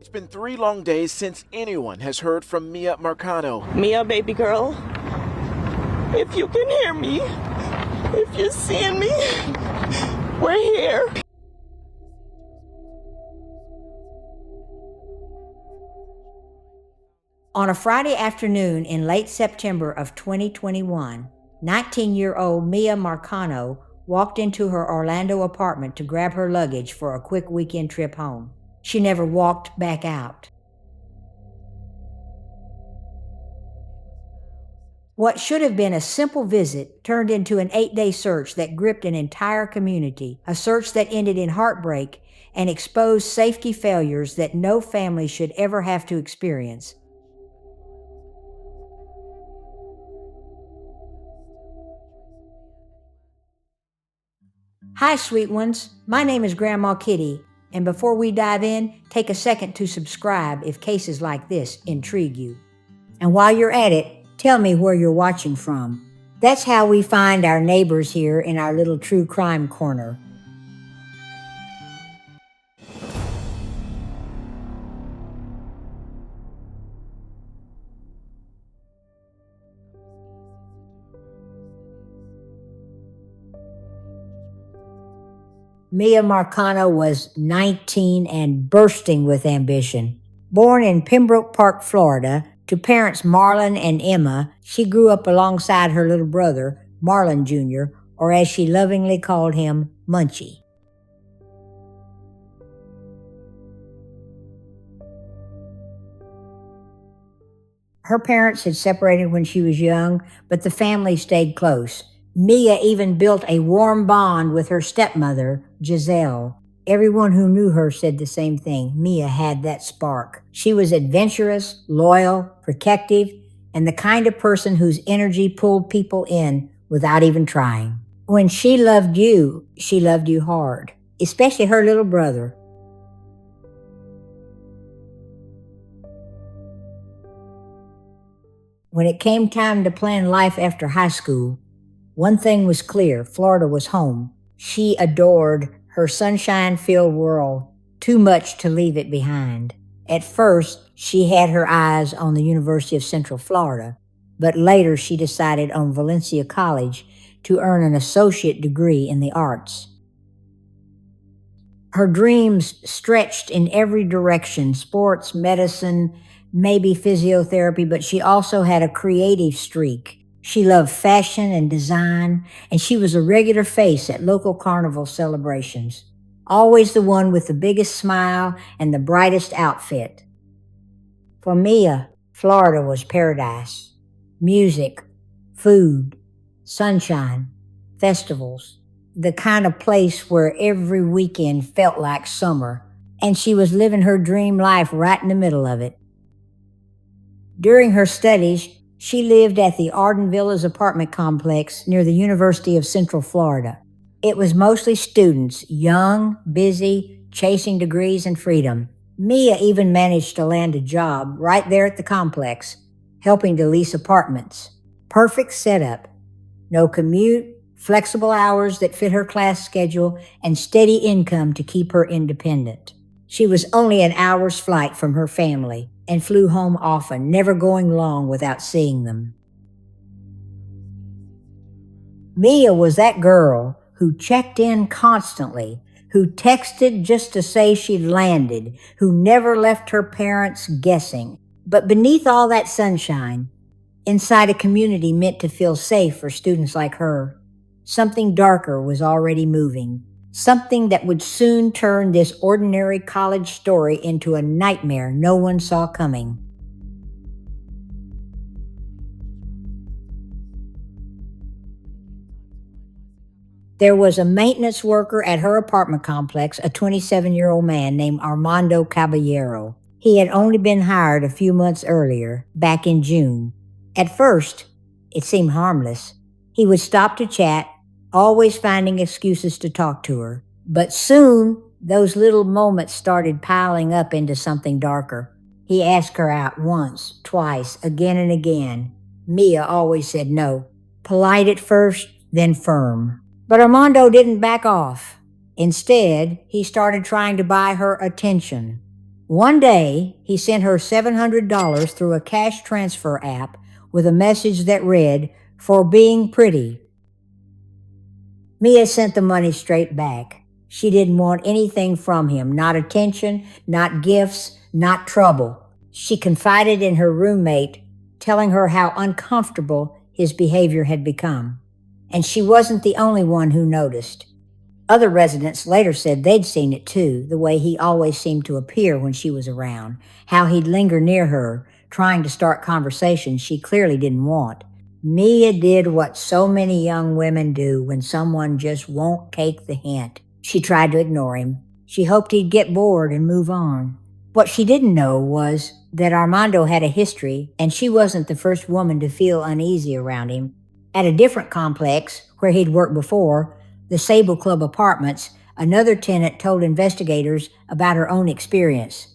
It's been 3 long days since anyone has heard from Miya Marcano. Miya, baby girl, if you can hear me, if you're seeing me, we're here. On a Friday afternoon in late September of 2021, 19-year-old Miya Marcano walked into her Orlando apartment to grab her luggage for a quick weekend trip home. She never walked back out. What should have been a simple visit turned into an 8-day search that gripped an entire community, a search that ended in heartbreak and exposed safety failures that no family should ever have to experience. Hi, sweet ones. My name is Grandma Kitty, and before we dive in, take a second to subscribe if cases like this intrigue you. And while you're at it, tell me where you're watching from. That's how we find our neighbors here in our little true crime corner. Miya Marcano was 19 and bursting with ambition. Born in Pembroke Park, Florida, to parents Marlon and Emma, she grew up alongside her little brother, Marlon Jr., or as she lovingly called him, Munchie. Her parents had separated when she was young, but the family stayed close. Miya even built a warm bond with her stepmother, Giselle. Everyone who knew her said the same thing. Miya had that spark. She was adventurous, loyal, protective, and the kind of person whose energy pulled people in without even trying. When she loved you hard, especially her little brother. When it came time to plan life after high school, one thing was clear: Florida was home. She adored her sunshine-filled world, too much to leave it behind. At first, she had her eyes on the University of Central Florida, but later she decided on Valencia College to earn an associate degree in the arts. Her dreams stretched in every direction: sports, medicine, maybe physiotherapy, but she also had a creative streak. She loved fashion and design, and she was a regular face at local carnival celebrations. Always the one with the biggest smile and the brightest outfit. For Miya, Florida was paradise. Music, food, sunshine, festivals. The kind of place where every weekend felt like summer, and she was living her dream life right in the middle of it. During her studies, she lived at the Arden Villas apartment complex near the University of Central Florida. It was mostly students, young, busy, chasing degrees and freedom. Miya even managed to land a job right there at the complex, helping to lease apartments. Perfect setup. No commute, flexible hours that fit her class schedule, and steady income to keep her independent. She was only an hour's flight from her family and flew home often, never going long without seeing them. Miya was that girl who checked in constantly, who texted just to say she'd landed, who never left her parents guessing. But beneath all that sunshine, inside a community meant to feel safe for students like her, something darker was already moving. Something that would soon turn this ordinary college story into a nightmare no one saw coming. There was a maintenance worker at her apartment complex, a 27-year-old man named Armando Caballero. He had only been hired a few months earlier, back in June. At first, it seemed harmless. He would stop to chat, always finding excuses to talk to her. But soon, those little moments started piling up into something darker. He asked her out once, twice, again and again. Miya always said no. Polite at first, then firm. But Armando didn't back off. Instead, he started trying to buy her attention. One day, he sent her $700 through a cash transfer app with a message that read, "For being pretty." Miya sent the money straight back. She didn't want anything from him, not attention, not gifts, not trouble. She confided in her roommate, telling her how uncomfortable his behavior had become. And she wasn't the only one who noticed. Other residents later said they'd seen it too, the way he always seemed to appear when she was around, how he'd linger near her, trying to start conversations she clearly didn't want. Miya did what so many young women do when someone just won't take the hint. She tried to ignore him. She hoped he'd get bored and move on. What she didn't know was that Armando had a history, and she wasn't the first woman to feel uneasy around him. At a different complex, where he'd worked before, the Sable Club Apartments, another tenant told investigators about her own experience.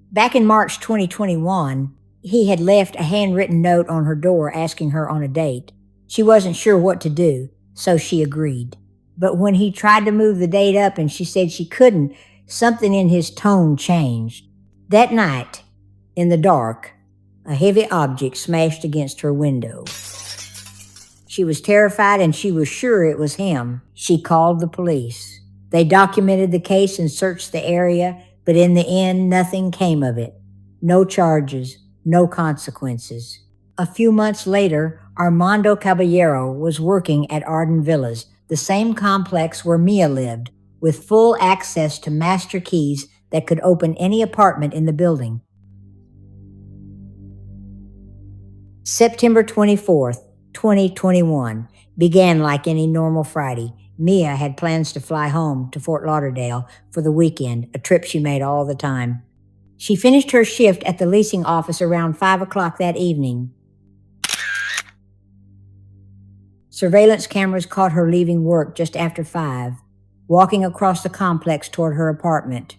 Back in March 2021, he had left a handwritten note on her door asking her on a date. She wasn't sure what to do, so she agreed. But when he tried to move the date up and she said she couldn't, something in his tone changed. That night, in the dark, a heavy object smashed against her window. She was terrified and she was sure it was him. She called the police. They documented the case and searched the area, but in the end, nothing came of it. No charges, no consequences. A few months later, Armando Caballero was working at Arden Villas, the same complex where Miya lived, with full access to master keys that could open any apartment in the building. September 24th, 2021 began like any normal Friday. Miya had plans to fly home to Fort Lauderdale for the weekend, a trip she made all the time. She finished her shift at the leasing office around 5 o'clock that evening. Surveillance cameras caught her leaving work just after 5, walking across the complex toward her apartment.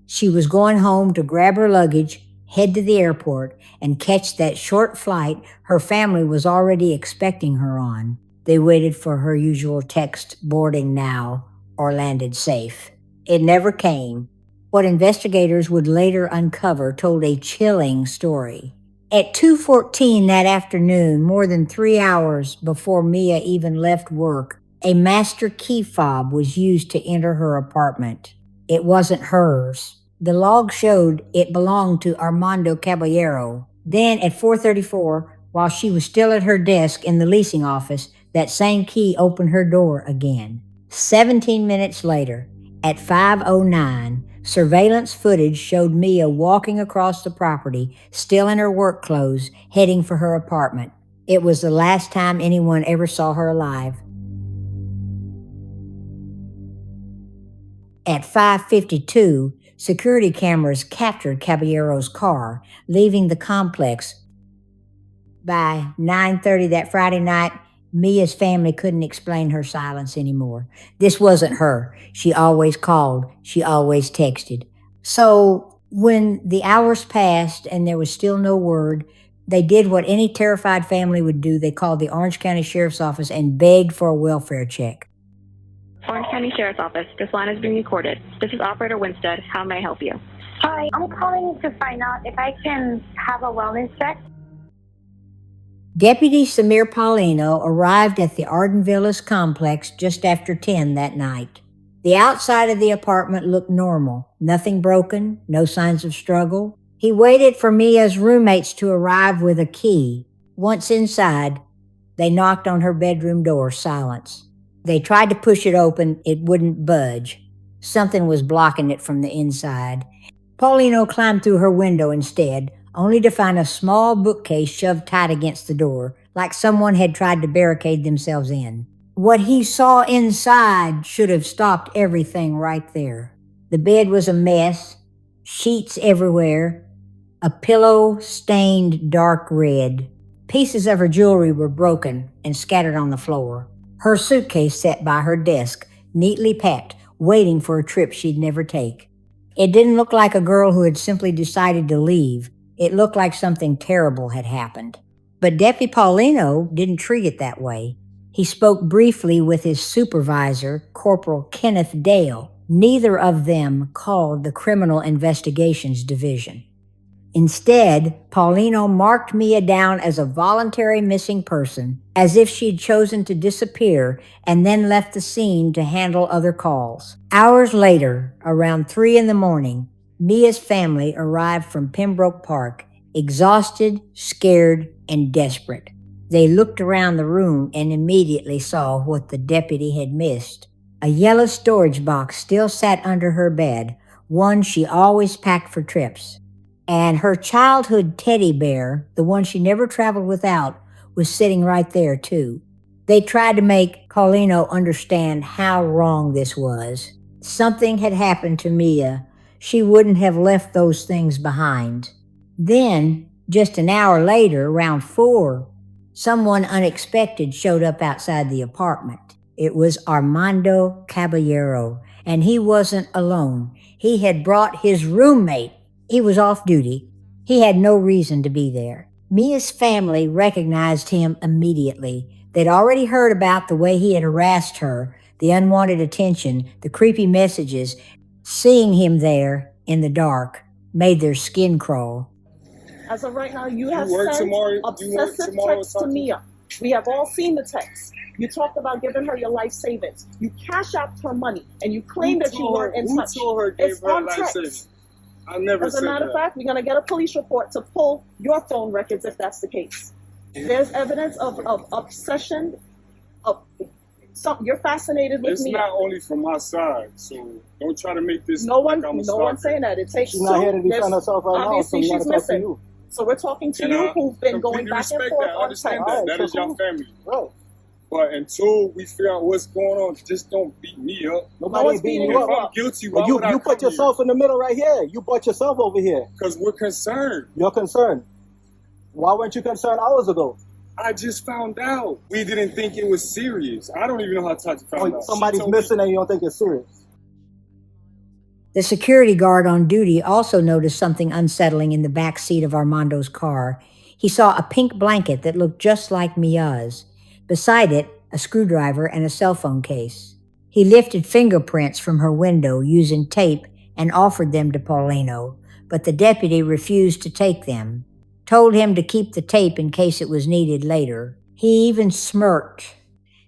She was going home to grab her luggage, head to the airport, and catch that short flight her family was already expecting her on. They waited for her usual text, "boarding now," or "landed safe." It never came. What investigators would later uncover told a chilling story. At 2:14 that afternoon, more than 3 hours before Miya even left work, a master key fob was used to enter her apartment. It wasn't hers. The log showed it belonged to Armando Caballero. Then at 4:34, while she was still at her desk in the leasing office, that same key opened her door again. 17 minutes later, at 5:09, surveillance footage showed Miya walking across the property, still in her work clothes, heading for her apartment. It was the last time anyone ever saw her alive. At 5:52, security cameras captured Caballero's car, leaving the complex. By 9:30 that Friday night, Mia's family couldn't explain her silence anymore. This wasn't her. She always called. She always texted. So when the hours passed and there was still no word, they did what any terrified family would do. They called the Orange County Sheriff's Office and begged for a welfare check. Orange County Sheriff's Office. This line is being recorded. This is Operator Winstead. How may I help you? Hi, I'm calling to find out if I can have a wellness check. Deputy Samir Paulino arrived at the Arden Villas complex just after 10 that night. The outside of the apartment looked normal. Nothing broken, no signs of struggle. He waited for Mia's roommates to arrive with a key. Once inside, they knocked on her bedroom door. Silence. They tried to push it open. It wouldn't budge. Something was blocking it from the inside. Paulino climbed through her window instead, only to find a small bookcase shoved tight against the door, like someone had tried to barricade themselves in. What he saw inside should have stopped everything right there. The bed was a mess, sheets everywhere, a pillow stained dark red. Pieces of her jewelry were broken and scattered on the floor. Her suitcase sat by her desk, neatly packed, waiting for a trip she'd never take. It didn't look like a girl who had simply decided to leave. It looked like something terrible had happened. But Deputy Paulino didn't treat it that way. He spoke briefly with his supervisor, Corporal Kenneth Dale. Neither of them called the Criminal Investigations Division. Instead, Paulino marked Miya down as a voluntary missing person, as if she'd chosen to disappear and then left the scene to handle other calls. Hours later, around 3 a.m, Mia's family arrived from Pembroke Park, exhausted, scared, and desperate. They looked around the room and immediately saw what the deputy had missed. A yellow storage box still sat under her bed, one she always packed for trips. And her childhood teddy bear, the one she never traveled without, was sitting right there too. They tried to make Paulino understand how wrong this was. Something had happened to Miya. She wouldn't have left those things behind. Then, just an hour later, around 4, someone unexpected showed up outside the apartment. It was Armando Caballero, and he wasn't alone. He had brought his roommate. He was off duty. He had no reason to be there. Mia's family recognized him immediately. They'd already heard about the way he had harassed her, the unwanted attention, the creepy messages. Seeing him there in the dark made their skin crawl. As of right now, you have sent obsessive texts to Miya. We have all seen the text. You talked about giving her your life savings. You cash out her money, and you claim that you weren't in touch. Who told her gave it's her on life text. savings? I never As a said matter of that. fact, we're going to get a police report to pull your phone records if that's the case. There's evidence of obsession. You're fascinated with It's me. not only from my side, so don't try to make this. No like one, I'm a no one's stalker. saying that. It takes She's two. not here to defend There's- herself right now, so obviously we gotta she's talk to missing. you. So we're talking to And you, I who've been going completely back and respect forth that. I on understand text. that. That is your family. Right. But until we figure out what's going on, just don't beat me up. Nobody one's ain't beating beating you If up. I'm guilty, why You would I put yourself in the middle right here. You brought yourself over here. Because we're concerned. You're concerned. Why weren't you concerned hours ago? I just found out. We didn't think it was serious. I don't even know how Tati found out. She Somebody's told me- missing and you don't think it's serious. The security guard on duty also noticed something unsettling in the back seat of Armando's car. He saw a pink blanket that looked just like Mia's. Beside it, a screwdriver and a cell phone case. He lifted fingerprints from her window using tape and offered them to Paulino, but the deputy refused to take them, told him to keep the tape in case it was needed later. He even smirked,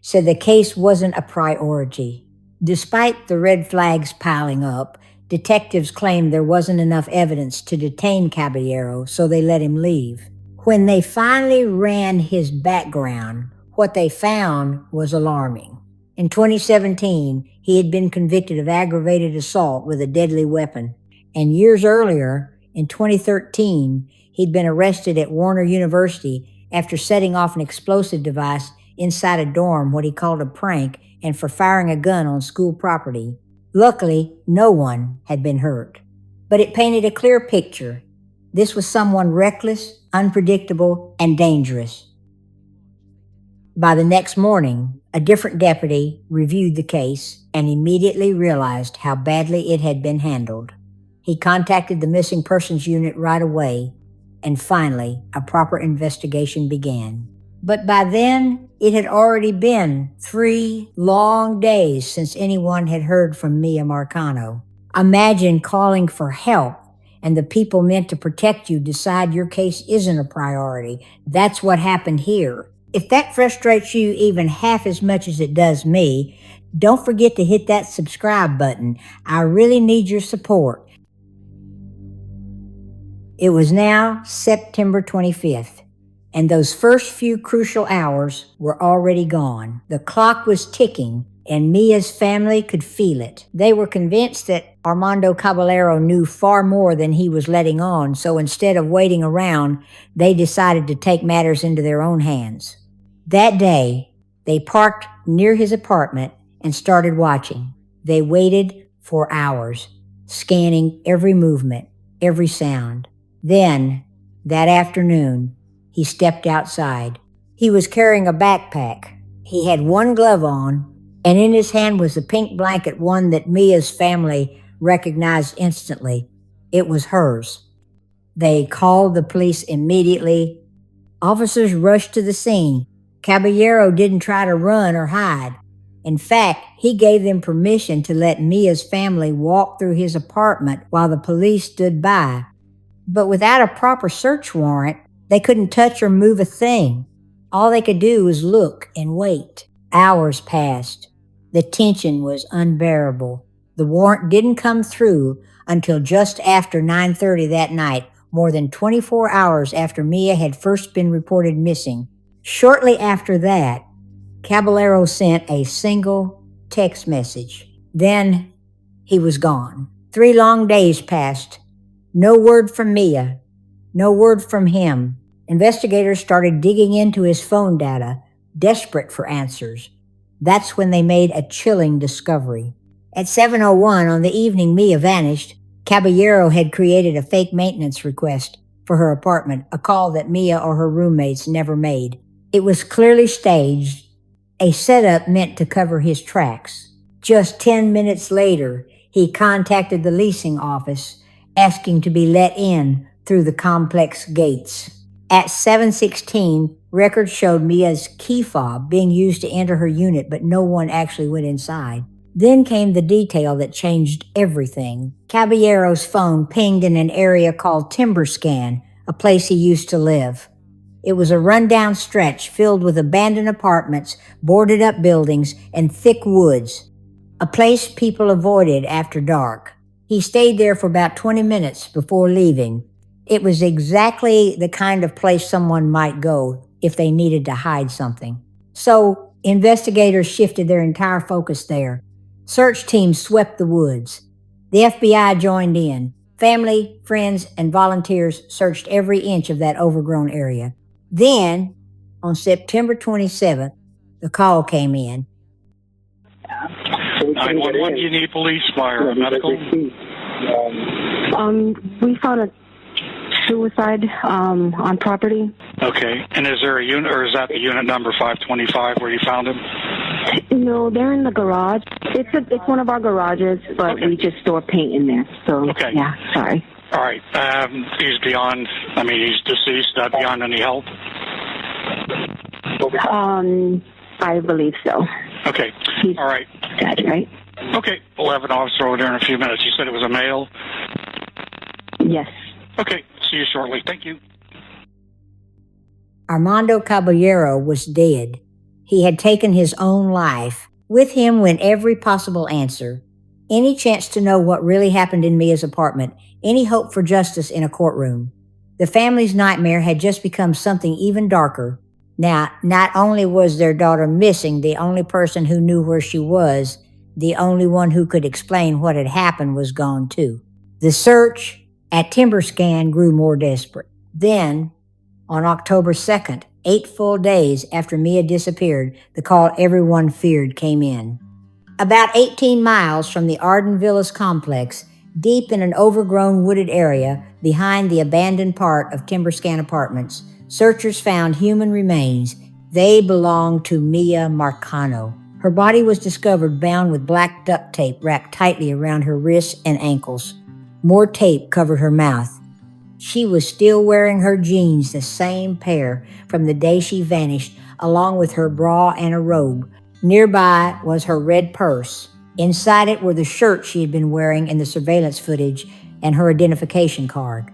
said the case wasn't a priority. Despite the red flags piling up, detectives claimed there wasn't enough evidence to detain Caballero, so they let him leave. When they finally ran his background, what they found was alarming. In 2017, he had been convicted of aggravated assault with a deadly weapon. And years earlier, in 2013, he'd been arrested at Warner University after setting off an explosive device inside a dorm, what he called a prank, and for firing a gun on school property. Luckily, no one had been hurt. But it painted a clear picture. This was someone reckless, unpredictable, and dangerous. By the next morning, a different deputy reviewed the case and immediately realized how badly it had been handled. He contacted the missing persons unit right away, and finally, a proper investigation began. But by then, it had already been 3 long days since anyone had heard from Miya Marcano. Imagine calling for help and the people meant to protect you decide your case isn't a priority. That's what happened here. If that frustrates you even half as much as it does me, don't forget to hit that subscribe button. I really need your support. It was now September 25th, and those first few crucial hours were already gone. The clock was ticking, and Mia's family could feel it. They were convinced that Armando Caballero knew far more than he was letting on, so instead of waiting around, they decided to take matters into their own hands. That day, they parked near his apartment and started watching. They waited for hours, scanning every movement, every sound. Then, that afternoon, he stepped outside. He was carrying a backpack. He had one glove on, and in his hand was a pink blanket, one that Mia's family recognized instantly. It was hers. They called the police immediately. Officers rushed to the scene. Caballero didn't try to run or hide. In fact, he gave them permission to let Mia's family walk through his apartment while the police stood by. But without a proper search warrant, they couldn't touch or move a thing. All they could do was look and wait. Hours passed. The tension was unbearable. The warrant didn't come through until just after 9:30 that night, more than 24 hours after Miya had first been reported missing. Shortly after that, Caballero sent a single text message. Then he was gone. 3 long days passed. No word from Miya. No word from him. Investigators started digging into his phone data, desperate for answers. That's when they made a chilling discovery. At 7:01 on the evening Miya vanished, Caballero had created a fake maintenance request for her apartment, a call that Miya or her roommates never made. It was clearly staged, a setup meant to cover his tracks. Just 10 minutes later, he contacted the leasing office, asking to be let in through the complex gates. At 7:16, records showed Mia's key fob being used to enter her unit, but no one actually went inside. Then came the detail that changed everything. Caballero's phone pinged in an area called Timberscan, a place he used to live. It was a rundown stretch filled with abandoned apartments, boarded up buildings, and thick woods, a place people avoided after dark. He stayed there for about 20 minutes before leaving. It was exactly the kind of place someone might go if they needed to hide something. So, investigators shifted their entire focus there. Search teams swept the woods. The FBI joined in. Family, friends, and volunteers searched every inch of that overgrown area. Then, on September 27th, the call came in. 911, do you need police, fire, medical? We found a suicide on property. Okay, and is there a unit, or is that the unit number 525 where you found him? No, they're in the garage. It's one of our garages, but Okay. we just store paint in there. So, Okay. yeah, sorry. All right, he's he's deceased, beyond any help? I believe so. Okay, He's all right. dead, right? Okay, we'll have an officer over there in a few minutes. You said it was a male? Yes. Okay, see you shortly. Thank you. Armando Caballero was dead. He had taken his own life. With him went every possible answer. Any chance to know what really happened in Mia's apartment, any hope for justice in a courtroom. The family's nightmare had just become something even darker. Now, not only was their daughter missing, the only person who knew where she was, the only one who could explain what had happened was gone too. The search at Timberscan grew more desperate. Then, on October 2nd, 8 full days after Miya disappeared, the call everyone feared came in. About 18 miles from the Arden Villas complex, deep in an overgrown wooded area behind the abandoned part of Timberscan Apartments, searchers found human remains. They belonged to Miya Marcano. Her body was discovered bound with black duct tape wrapped tightly around her wrists and ankles. More tape covered her mouth. She was still wearing her jeans, the same pair from the day she vanished, along with her bra and a robe. Nearby was her red purse. Inside it were the shirts she had been wearing in the surveillance footage and her identification card.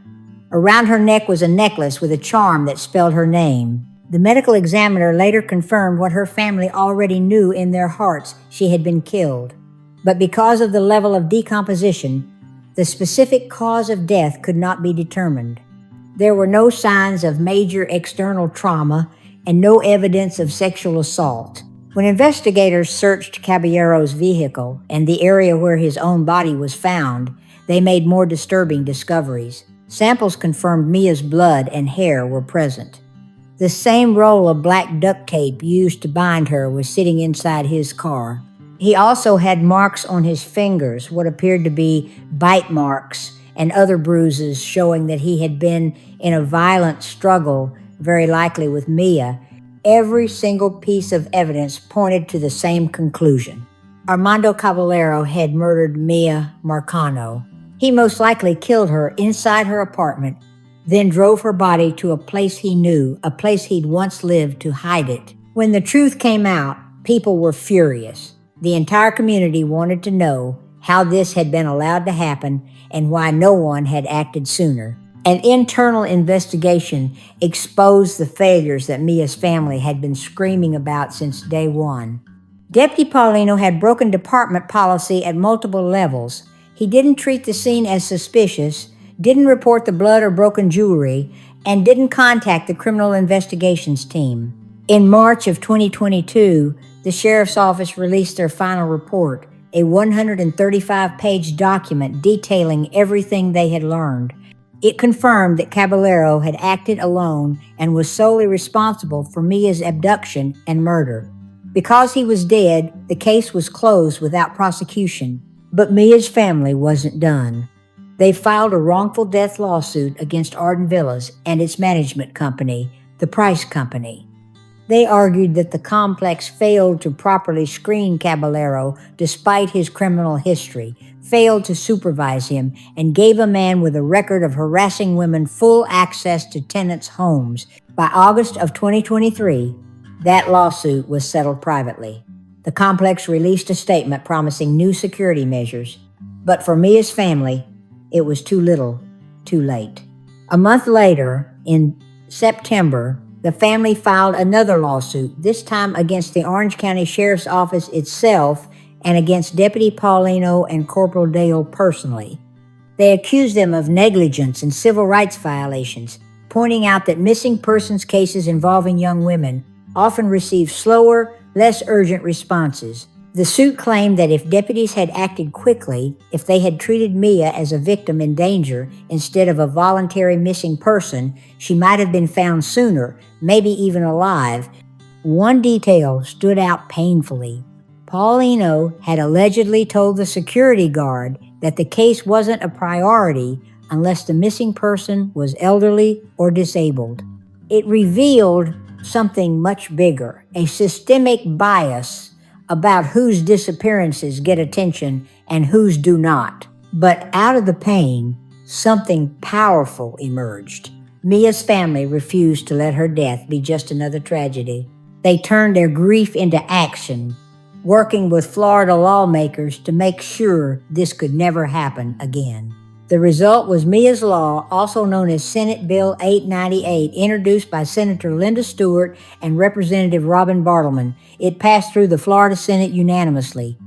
Around her neck was a necklace with a charm that spelled her name. The medical examiner later confirmed what her family already knew in their hearts: she had been killed. But because of the level of decomposition, the specific cause of death could not be determined. There were no signs of major external trauma and no evidence of sexual assault. When investigators searched Caballero's vehicle and the area where his own body was found, they made more disturbing discoveries. Samples confirmed Mia's blood and hair were present. The same roll of black duct tape used to bind her was sitting inside his car. He also had marks on his fingers, what appeared to be bite marks, and other bruises showing that he had been in a violent struggle, very likely with Miya. Every single piece of evidence pointed to the same conclusion. Armando Caballero had murdered Miya Marcano. He most likely killed her inside her apartment, then drove her body to a place he knew, a place he'd once lived, to hide it. When the truth came out, people were furious. The entire community wanted to know how this had been allowed to happen and why no one had acted sooner. An internal investigation exposed the failures that Mia's family had been screaming about since day one. Deputy Paulino had broken department policy at multiple levels. He didn't treat the scene as suspicious, didn't report the blood or broken jewelry, and didn't contact the criminal investigations team. In March of 2022, the sheriff's office released their final report, a 135-page document detailing everything they had learned. It confirmed that Caballero had acted alone and was solely responsible for Mia's abduction and murder. Because he was dead, the case was closed without prosecution. But Mia's family wasn't done. They filed a wrongful death lawsuit against Arden Villas and its management company, the Price Company. They argued that the complex failed to properly screen Caballero despite his criminal history, failed to supervise him, and gave a man with a record of harassing women full access to tenants' homes. By August of 2023, that lawsuit was settled privately. The complex released a statement promising new security measures, but for Mia's family, it was too little, too late. A month later, in September, the family filed another lawsuit, this time against the Orange County Sheriff's Office itself and against Deputy Paulino and Corporal Dale personally. They accused them of negligence and civil rights violations, pointing out that missing persons cases involving young women often receive slower, less urgent responses. The suit claimed that if deputies had acted quickly, if they had treated Miya as a victim in danger instead of a voluntary missing person, she might have been found sooner, maybe even alive. One detail stood out painfully. Paulino had allegedly told the security guard that the case wasn't a priority unless the missing person was elderly or disabled. It revealed something much bigger, a systemic bias about whose disappearances get attention and whose do not. But out of the pain, something powerful emerged. Mia's family refused to let her death be just another tragedy. They turned their grief into action, working with Florida lawmakers to make sure this could never happen again. The result was Mia's Law, also known as Senate Bill 898, introduced by Senator Linda Stewart and Representative Robin Bartleman. It passed through the Florida Senate unanimously.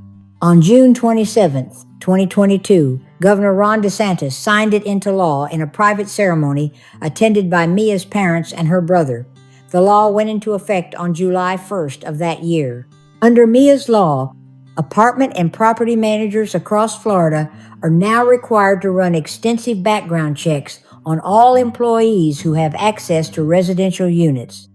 On June 27, 2022, Governor Ron DeSantis signed it into law in a private ceremony attended by Mia's parents and her brother. The law went into effect on July 1st of that year. Under Mia's Law, apartment and property managers across Florida are now required to run extensive background checks on all employees who have access to residential units.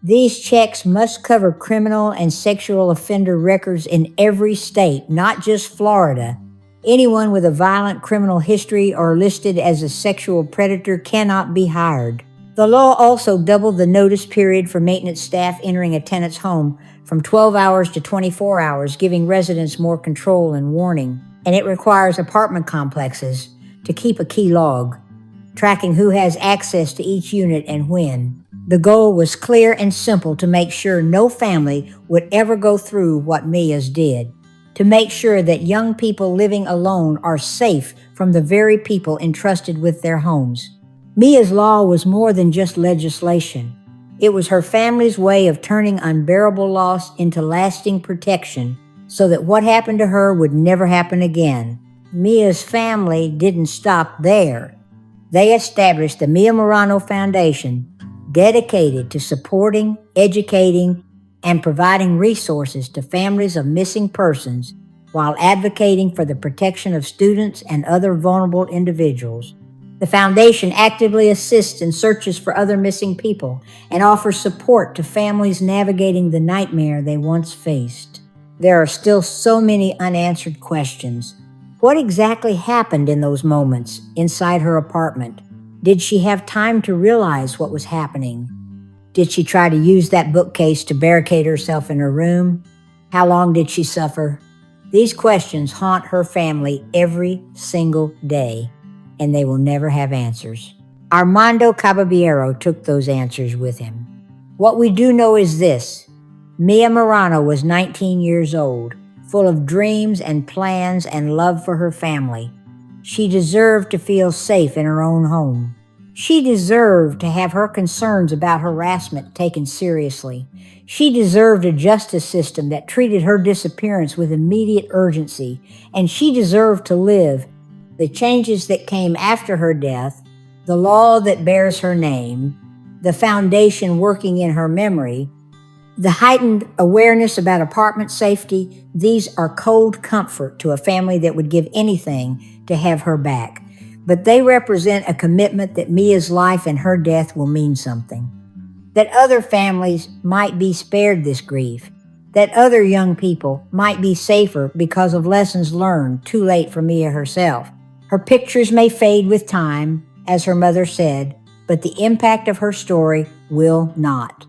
These checks must cover criminal and sexual offender records in every state, not just Florida. Anyone with a violent criminal history or listed as a sexual predator cannot be hired. The law also doubled the notice period for maintenance staff entering a tenant's home from 12 hours to 24 hours, giving residents more control and warning. And it requires apartment complexes to keep a key log, tracking who has access to each unit and when. The goal was clear and simple: to make sure no family would ever go through what Mia's did, to make sure that young people living alone are safe from the very people entrusted with their homes. Mia's Law was more than just legislation. It was her family's way of turning unbearable loss into lasting protection so that what happened to her would never happen again. Mia's family didn't stop there. They established the Miya Marcano Foundation, dedicated to supporting, educating, and providing resources to families of missing persons while advocating for the protection of students and other vulnerable individuals. The foundation actively assists in searches for other missing people and offers support to families navigating the nightmare they once faced. There are still so many unanswered questions. What exactly happened in those moments inside her apartment? Did she have time to realize what was happening? Did she try to use that bookcase to barricade herself in her room? How long did she suffer? These questions haunt her family every single day, and they will never have answers. Armando Caballero took those answers with him. What we do know is this: Miya Marcano was 19 years old, full of dreams and plans and love for her family. She deserved to feel safe in her own home. She deserved to have her concerns about harassment taken seriously. She deserved a justice system that treated her disappearance with immediate urgency, and she deserved to live. The changes that came after her death, the law that bears her name, the foundation working in her memory, the heightened awareness about apartment safety, these are cold comfort to a family that would give anything to have her back. But they represent a commitment that Mia's life and her death will mean something. That other families might be spared this grief. That other young people might be safer because of lessons learned too late for Miya herself. Her pictures may fade with time, as her mother said, but the impact of her story will not.